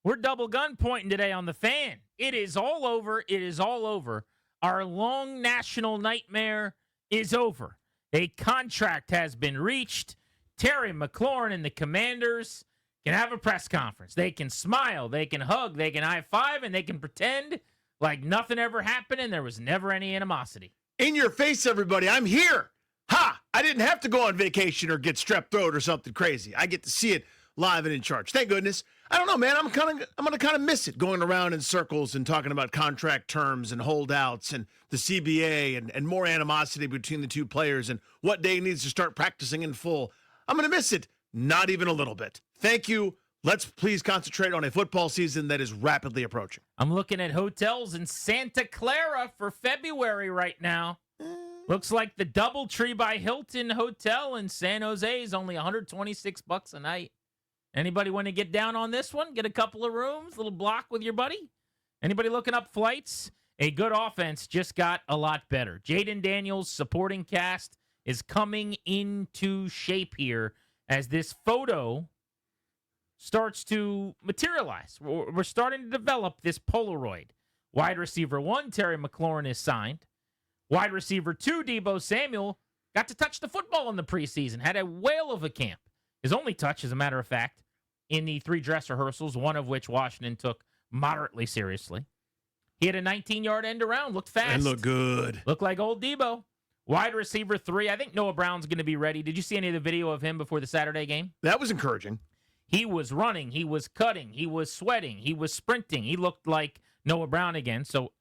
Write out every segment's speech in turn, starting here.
We're double gun pointing today on the Fan. It is all over. It is all over. Our long national nightmare is over. A contract has been reached. Terry McLaurin and the Commanders can have a press conference. They can smile, they can hug, they can high five, and they can pretend like nothing ever happened and there was never any animosity. In your face, everybody. I'm here. Ha! I didn't have to go on vacation or get strep throat or something crazy. I get to see it live and in charge. Thank goodness. I don't know, man. I'm gonna kind of miss it going around in circles and talking about contract terms and holdouts and the CBA and more animosity between the two players and what day needs to start practicing in full. I'm gonna miss it. Not even a little bit. Thank you. Let's please concentrate on a football season that is rapidly approaching. I'm looking at hotels in Santa Clara for February right now. Looks like the DoubleTree by Hilton Hotel in San Jose is only $126 a night. Anybody want to get down on this one? Get a couple of rooms, little block with your buddy? Anybody looking up flights? A good offense just got a lot better. Jaden Daniels' supporting cast is coming into shape here as this photo starts to materialize. We're starting to develop this Polaroid. Wide receiver 1, Terry McLaurin, is signed. Wide receiver 2, Deebo Samuel, got to touch the football in the preseason, had a whale of a camp. His only touch, as a matter of fact, in the 3 dress rehearsals, one of which Washington took moderately seriously. He had a 19-yard end around, looked fast. And looked good. Looked like old Deebo. Wide receiver 3, I think Noah Brown's going to be ready. Did you see any of the video of him before the Saturday game? That was encouraging. He was running, he was cutting, he was sweating, he was sprinting. He looked like Noah Brown again, so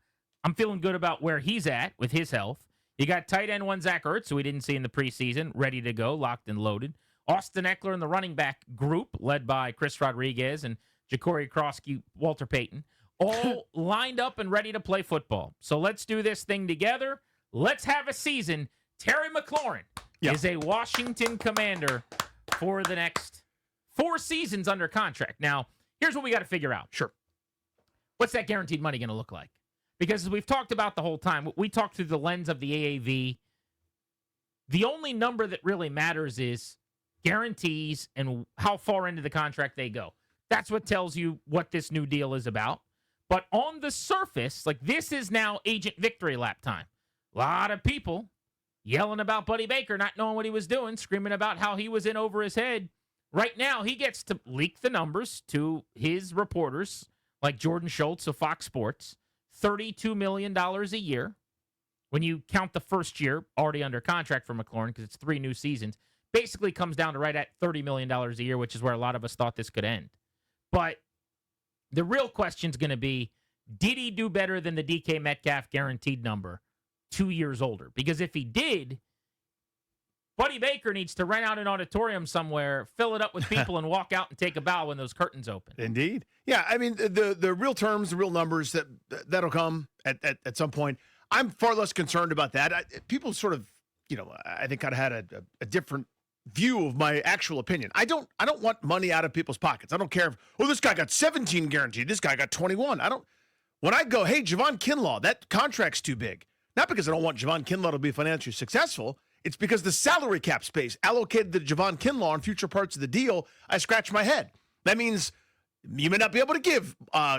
I'm feeling good about where he's at with his health. You got tight end 1, Zach Ertz, who we didn't see in the preseason, ready to go, locked and loaded. Austin Eckler in the running back group, led by Chris Rodriguez and Ja'Cory Krosky, Walter Payton, all lined up and ready to play football. So let's do this thing together. Let's have a season. Terry McLaurin is a Washington Commander for the next 4 seasons under contract. Now, here's what we got to figure out. Sure. What's that guaranteed money going to look like? Because as we've talked about the whole time, we talked through the lens of the AAV. The only number that really matters is guarantees and how far into the contract they go. That's what tells you what this new deal is about. But on the surface, like, this is now agent victory lap time. A lot of people yelling about Buddy Baker, not knowing what he was doing, screaming about how he was in over his head. Right now, he gets to leak the numbers to his reporters, like Jordan Schultz of Fox Sports, $32 million a year. When you count the first year, already under contract for McLaurin, because it's 3 new seasons, basically comes down to right at $30 million a year, which is where a lot of us thought this could end. But the real question is going to be, did he do better than the DK Metcalf guaranteed number 2 years older? Because if he did, Buddy Baker needs to rent out an auditorium somewhere, fill it up with people, and walk out and take a bow when those curtains open. Indeed. Yeah, I mean, the real terms, the real numbers, that'll come at some point. I'm far less concerned about that. People sort of, I think kind of had a different view of my actual opinion. I don't want money out of people's pockets. I don't care if, this guy got 17 guaranteed, this guy got 21. When I go, hey, Javon Kinlaw, that contract's too big. Not because I don't want Javon Kinlaw to be financially successful. It's because the salary cap space allocated to Javon Kinlaw on future parts of the deal, I scratch my head. That means you may not be able to give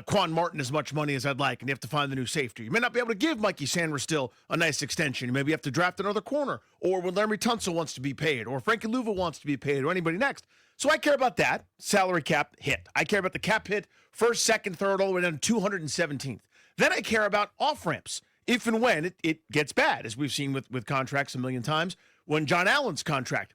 Quan Martin as much money as I'd like, and you have to find the new safety. You may not be able to give Mikey Sanders still a nice extension. Maybe you have to draft another corner, or when Larry Tunsil wants to be paid, or Frankie Louva wants to be paid, or anybody next. So I care about that salary cap hit. I care about the cap hit, first, second, third, all the way down to 217th. Then I care about off-ramps. If and when it gets bad, as we've seen with contracts a million times, when John Allen's contract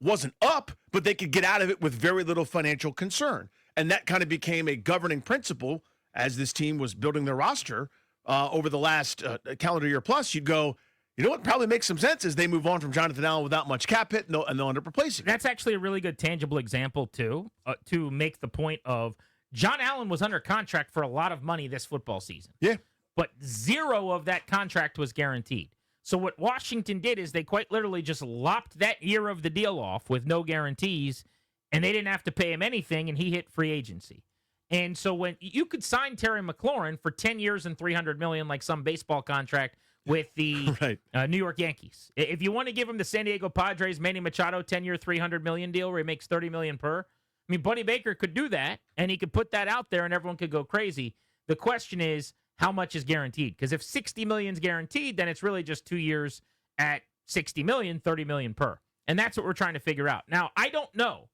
wasn't up, but they could get out of it with very little financial concern. And that kind of became a governing principle as this team was building their roster over the last calendar year plus. You'd go, you know what probably makes some sense is they move on from Jonathan Allen without much cap hit, and they'll end up replacing him. That's actually a really good tangible example, too, to make the point of John Allen was under contract for a lot of money this football season. Yeah. But 0 of that contract was guaranteed. So what Washington did is they quite literally just lopped that year of the deal off with no guarantees, and they didn't have to pay him anything, and he hit free agency. And so when you could sign Terry McLaurin for 10 years and $300 million, like some baseball contract with the right. New York Yankees. If you want to give him the San Diego Padres Manny Machado 10-year $300 million deal where he makes $30 million per, I mean, Buddy Baker could do that, and he could put that out there, and everyone could go crazy. The question is, how much is guaranteed? Because if $60 million is guaranteed, then it's really just 2 years at $60 million, $30 million per. And that's what we're trying to figure out. Now, I don't know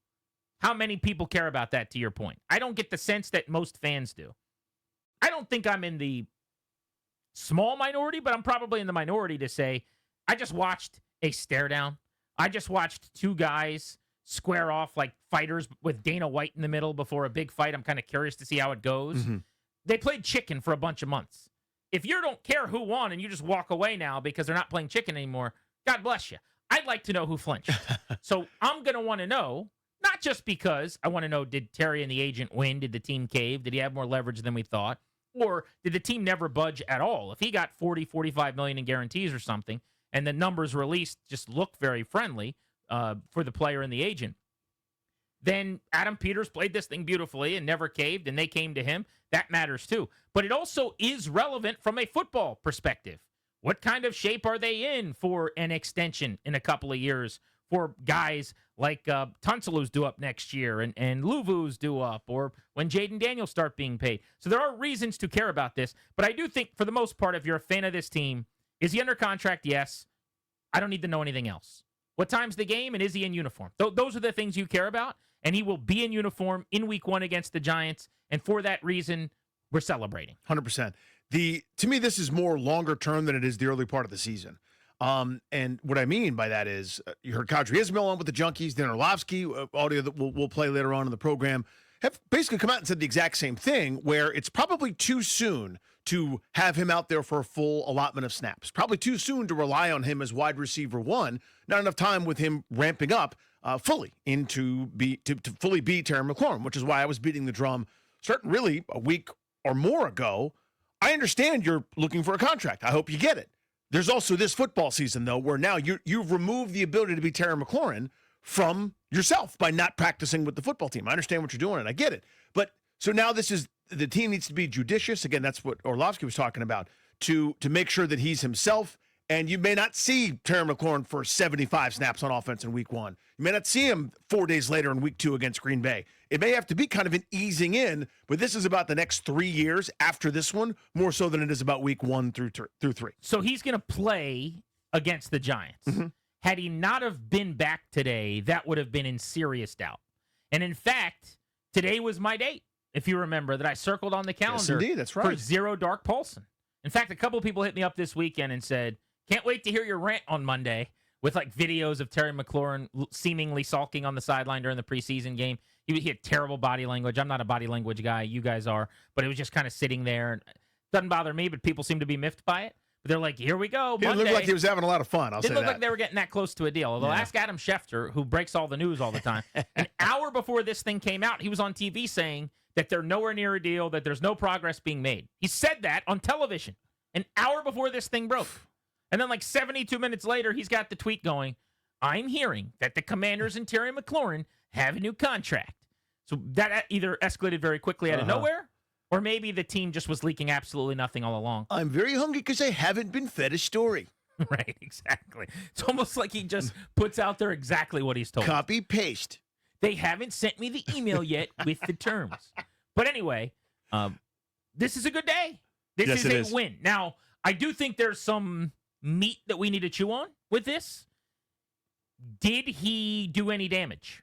how many people care about that, to your point. I don't get the sense that most fans do. I don't think I'm in the small minority, but I'm probably in the minority to say, I just watched a stare down. I just watched two guys square off like fighters with Dana White in the middle before a big fight. I'm kind of curious to see how it goes. Mm-hmm. They played chicken for a bunch of months. If you don't care who won and you just walk away now because they're not playing chicken anymore, God bless you. I'd like to know who flinched. So I'm going to want to know, not just because I want to know, did Terry and the agent win? Did the team cave? Did he have more leverage than we thought? Or did the team never budge at all? If he got 40, 45 million in guarantees or something, and the numbers released just look very friendly for the player and the agent, then Adam Peters played this thing beautifully and never caved, and they came to him. That matters too. But it also is relevant from a football perspective. What kind of shape are they in for an extension in a couple of years for guys like Tunsil's due up next year and Luvu's due up, or when Jaden Daniels start being paid? So there are reasons to care about this. But I do think, for the most part, if you're a fan of this team, is he under contract? Yes. I don't need to know anything else. What time's the game, and is he in uniform? Those are the things you care about, and he will be in uniform in week 1 against the Giants, and for that reason, we're celebrating. 100%. To me, this is more longer term than it is the early part of the season. And what I mean by that is, you heard Kadri Ismail on with the Junkies, Dan Orlovsky, audio that we'll play later on in the program, have basically come out and said the exact same thing, where it's probably too soon to have him out there for a full allotment of snaps. Probably too soon to rely on him as wide receiver 1. Not enough time with him ramping up fully to fully be Terry McLaurin, which is why I was beating the drum starting really a week or more ago. I understand you're looking for a contract. I hope you get it. There's also this football season, though, where now you've removed the ability to be Terry McLaurin from yourself by not practicing with the football team. I understand what you're doing, and I get it. But so now the team needs to be judicious. Again, that's what Orlovsky was talking about, to make sure that he's himself. And you may not see Terry McLaurin for 75 snaps on offense in week 1. You may not see him 4 days later in week 2 against Green Bay. It may have to be kind of an easing in, but this is about the next 3 years after this one, more so than it is about week 1 through 3. So he's going to play against the Giants. Mm-hmm. Had he not have been back today, that would have been in serious doubt. And in fact, today was my date, if you remember, that I circled on the calendar. Yes, indeed, that's right. For Zero Dark Paulson. In fact, a couple of people hit me up this weekend and said, can't wait to hear your rant on Monday, with like videos of Terry McLaurin seemingly sulking on the sideline during the preseason game. He had terrible body language. I'm not a body language guy. You guys are. But it was just kind of sitting there. Doesn't bother me, but people seem to be miffed by it. But they're like, here we go, Monday. It looked like he was having a lot of fun. I'll say that. It looked like they were getting that close to a deal. Although ask Adam Schefter, who breaks all the news all the time. An hour before this thing came out, he was on TV saying that they're nowhere near a deal, that there's no progress being made. He said that on television an hour before this thing broke. And then like 72 minutes later, he's got the tweet going, I'm hearing that the Commanders and Terry McLaurin have a new contract. So that either escalated very quickly out of nowhere, or maybe the team just was leaking absolutely nothing all along. I'm very hungry because I haven't been fed a story. Right, exactly. It's almost like he just puts out there exactly what he's told. Copy, paste. They haven't sent me the email yet with the terms. But anyway, this is a good day. This is a win. Now, I do think there's some meat that we need to chew on with this. Did he do any damage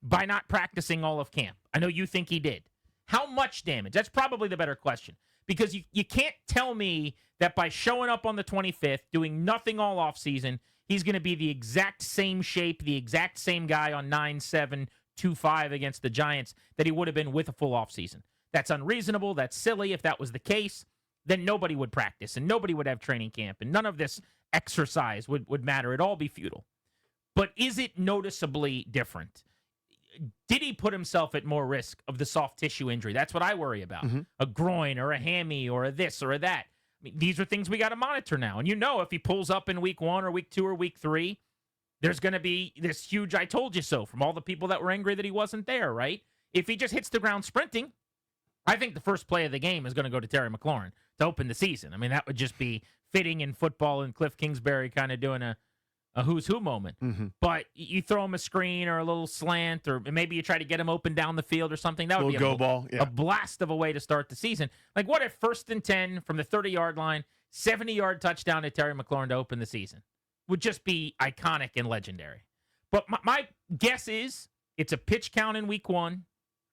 by not practicing all of camp? I know you think he did. How much damage? That's probably the better question, because you can't tell me that by showing up on the 25th, doing nothing all offseason, he's going to be the exact same shape, the exact same guy on 9-7-2-5 against the Giants that he would have been with a full offseason. That's unreasonable. That's silly. If that was the case, then nobody would practice and nobody would have training camp and none of this exercise would matter. It'd all be futile. But is it noticeably different? Did he put himself at more risk of the soft tissue injury? That's what I worry about. Mm-hmm. A groin or a hammy or a this or a that. I mean, these are things we got to monitor now. And if he pulls up in week 1 or week 2 or week 3, there's going to be this huge I told you so from all the people that were angry that he wasn't there, right? If he just hits the ground sprinting, I think the first play of the game is going to go to Terry McLaurin to open the season. I mean, that would just be fitting in football, and Cliff Kingsbury kind of doing a a who's who moment. Mm-hmm. But you throw him a screen or a little slant, or maybe you try to get him open down the field or something. That would be go ball. Yeah. a blast of a way to start the season. Like, what if 1st and 10 from the 30-yard line, 70-yard touchdown to Terry McLaurin to open the season? Would just be iconic and legendary. But my guess is it's a pitch count in week 1,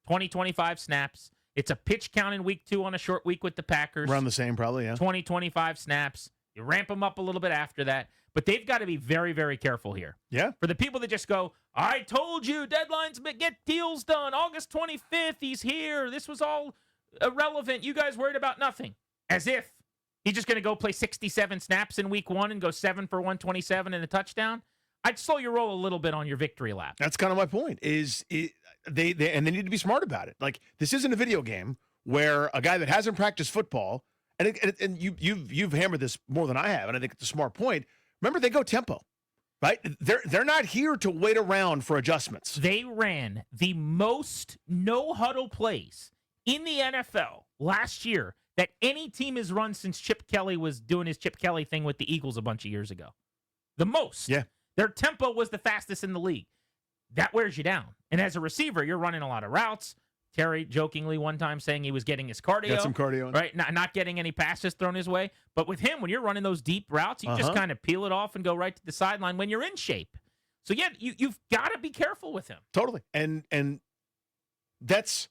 20-25 snaps. It's a pitch count in week 2 on a short week with the Packers. Around the same, probably, yeah. 20-25 snaps. You ramp them up a little bit after that. But they've got to be very, very careful here. Yeah. For the people that just go, I told you, deadlines, get deals done. August 25th, he's here. This was all irrelevant. You guys worried about nothing. As if he's just going to go play 67 snaps in week 1 and go 7 for 127 and a touchdown. I'd slow your roll a little bit on your victory lap. That's kind of my point. They need to be smart about it. Like, this isn't a video game where a guy that hasn't practiced football, and you've hammered this more than I have, and I think it's a smart point. Remember, they go tempo, right? They're not here to wait around for adjustments. They ran the most no-huddle plays in the NFL last year that any team has run since Chip Kelly was doing his Chip Kelly thing with the Eagles a bunch of years ago. The most. Yeah. Their tempo was the fastest in the league. That wears you down. And as a receiver, you're running a lot of routes. Terry jokingly one time saying he was getting his cardio. Got some cardio in. Right? Not getting any passes thrown his way. But with him, when you're running those deep routes, you just kind of peel it off and go right to the sideline when you're in shape. So, yeah, you've got to be careful with him. Totally. And that's,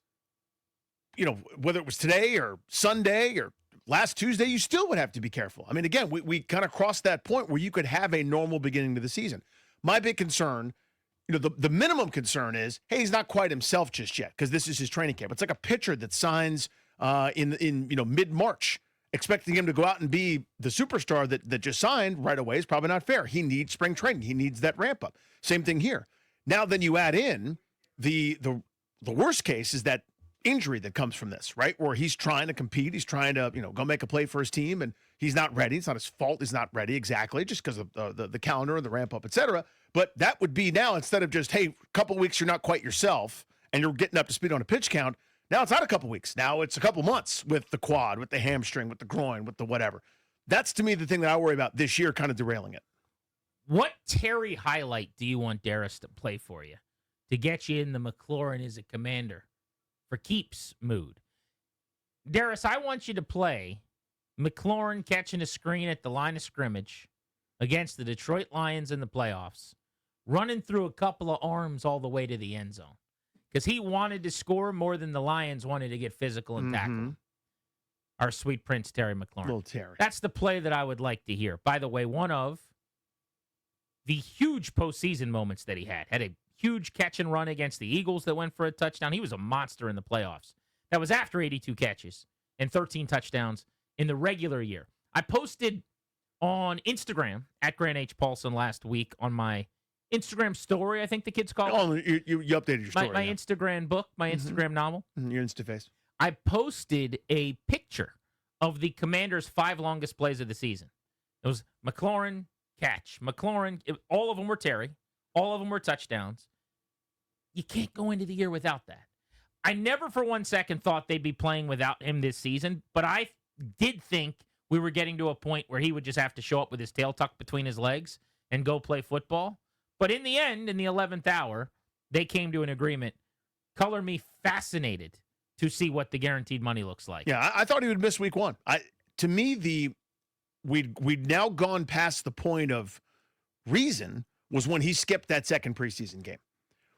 whether it was today or Sunday or last Tuesday, you still would have to be careful. I mean, again, we kind of crossed that point where you could have a normal beginning to the season. My big concern, the minimum concern is, hey, he's not quite himself just yet because this is his training camp. It's like a pitcher that signs in mid-March. Expecting him to go out and be the superstar that just signed right away is probably not fair. He needs spring training. He needs that ramp up. Same thing here. Now, then you add in the worst case is that injury that comes from this, right? Where he's trying to compete. He's trying to, go make a play for his team, and he's not ready. It's not his fault. He's not ready exactly just because of the calendar and the ramp up, et cetera. But that would be now, instead of just, hey, a couple weeks, you're not quite yourself and you're getting up to speed on a pitch count. Now it's not a couple weeks. Now it's a couple months with the quad, with the hamstring, with the groin, with the whatever. That's, to me, the thing that I worry about this year, kind of derailing it. What Terry highlight do you want Darius to play for you to get you in the McLaurin is a commander for keeps mood? Darius, I want you to play McLaurin catching a screen at the line of scrimmage against the Detroit Lions in the playoffs, running through a couple of arms all the way to the end zone. Because he wanted to score more than the Lions wanted to get physical and tackle him. Our sweet prince, Terry McLaurin. Little Terry. That's the play that I would like to hear. By the way, one of the huge postseason moments that he had a huge catch and run against the Eagles that went for a touchdown. He was a monster in the playoffs. That was after 82 catches and 13 touchdowns in the regular year. I posted on Instagram at Grant H. Paulson last week on my Instagram story, I think the kids call it. Oh, you updated your story. My Instagram book, my Instagram novel. Your Instaface. I posted a picture of the Commanders' 5 longest plays of the season. It was McLaurin, catch. McLaurin, all of them were Terry. All of them were touchdowns. You can't go into the year without that. I never for one second thought they'd be playing without him this season, but I did think we were getting to a point where he would just have to show up with his tail tucked between his legs and go play football. But in the end, in the 11th hour, they came to an agreement. Color me fascinated to see what the guaranteed money looks like. Yeah, I thought he would miss week 1. To me, we'd now gone past the point of reason was when he skipped that second preseason game.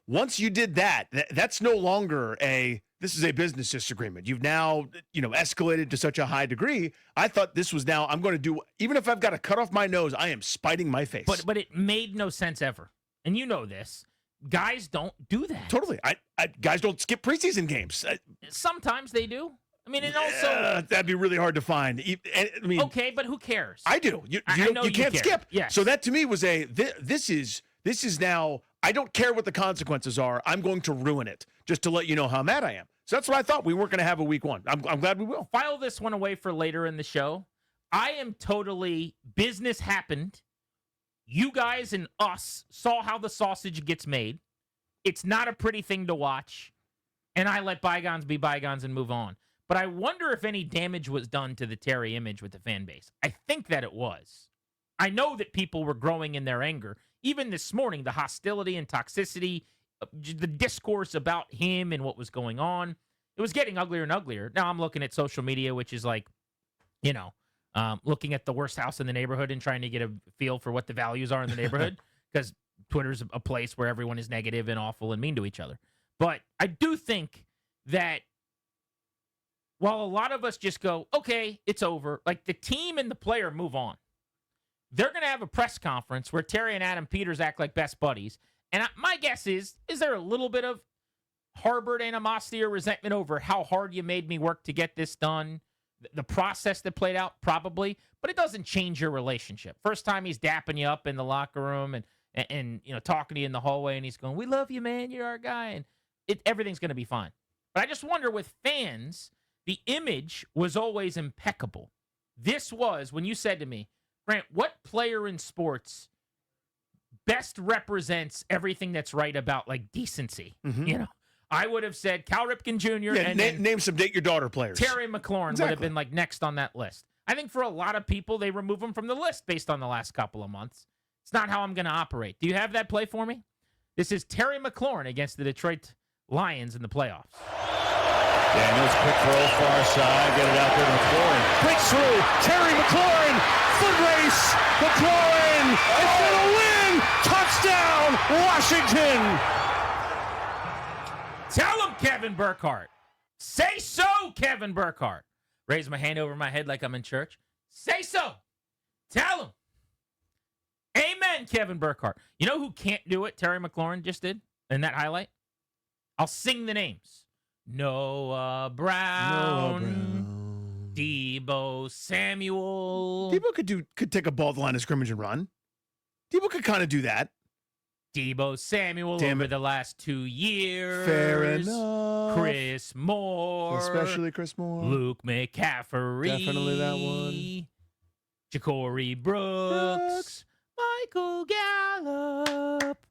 Once you did that, that's no longer this is a business disagreement. You've now, escalated to such a high degree. I thought this was now, I'm going to do, even if I've got to cut off my nose, I am spiting my face. But it made no sense ever. And you know this. Guys don't do that. Totally. Guys don't skip preseason games. Sometimes they do. I mean, and also that'd be really hard to find. I mean, okay, but who cares? I do. I know you can't skip. Yes. So that to me was this is now, I don't care what the consequences are. I'm going to ruin it just to let you know how mad I am. So that's what I thought. We weren't going to have a week 1. I'm glad we will. File this one away for later in the show. I am totally, business happened. You guys and us saw how the sausage gets made. It's not a pretty thing to watch. And I let bygones be bygones and move on. But I wonder if any damage was done to the Terry image with the fan base. I think that it was. I know that people were growing in their anger. Even this morning, the hostility and toxicity, the discourse about him and what was going on, it was getting uglier and uglier. Now I'm looking at social media, which is like, looking at the worst house in the neighborhood and trying to get a feel for what the values are in the neighborhood because Twitter's a place where everyone is negative and awful and mean to each other. But I do think that while a lot of us just go, okay, it's over, like the team and the player move on. They're going to have a press conference where Terry and Adam Peters act like best buddies. And my guess is there a little bit of harbored animosity or resentment over how hard you made me work to get this done? The process that played out, probably, but it doesn't change your relationship. First time he's dapping you up in the locker room and talking to you in the hallway, and he's going, "We love you, man. You're our guy," and everything's going to be fine. But I just wonder with fans, the image was always impeccable. This was when you said to me, Grant, what player in sports best represents everything that's right about like decency? Mm-hmm. I would have said Cal Ripken Jr. Yeah, and name some date your daughter players. Terry McLaurin would have been like next on that list. I think for a lot of people, they remove him from the list based on the last couple of months. It's not how I'm going to operate. Do you have that play for me? This is Terry McLaurin against the Detroit Lions in the playoffs. Daniels, quick throw, far side, get it out there to McLaurin. Breaks through, Terry McLaurin, foot race, McLaurin is going to win! Touchdown, Washington! Tell him, Kevin Burkhardt. Say so, Kevin Burkhardt. Raise my hand over my head like I'm in church. Say so. Tell him. Amen, Kevin Burkhardt. You know who can't do it? Terry McLaurin just did in that highlight. I'll sing the names. Noah Brown. Deebo Samuel. Deebo could take a ball at the line of scrimmage and run. Deebo could kind of do that. Deebo Samuel over the last 2 years. Fair enough. Chris Moore. Especially Chris Moore. Luke McCaffrey. Definitely that one. Ja'Cory Brooks. Michael Gallup.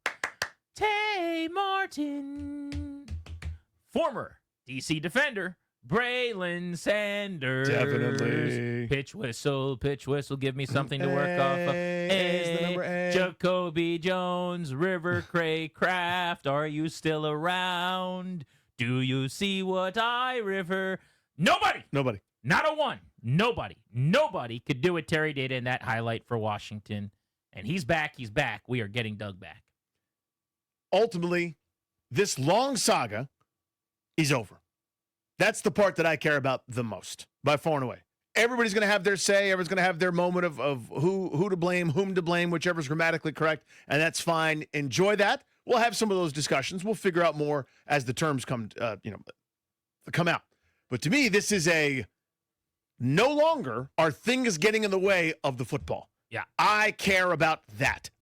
Tay Martin. Former DC defender. Braylon Sanders. Definitely. Pitch whistle, give me something to work off of. The number A. Jacoby Jones, River Craycraft, are you still around? Do you see what River? Nobody. Not a one. Nobody could do what Terry did in that highlight for Washington. And he's back. We are getting Doug back. Ultimately, this long saga is over. That's the part that I care about the most, by far and away. Everybody's going to have their say. Everyone's going to have their moment of who to blame, whom to blame, whichever's grammatically correct, and that's fine. Enjoy that. We'll have some of those discussions. We'll figure out more as the terms come out. But to me, this is no longer are things getting in the way of the football. Yeah. I care about that.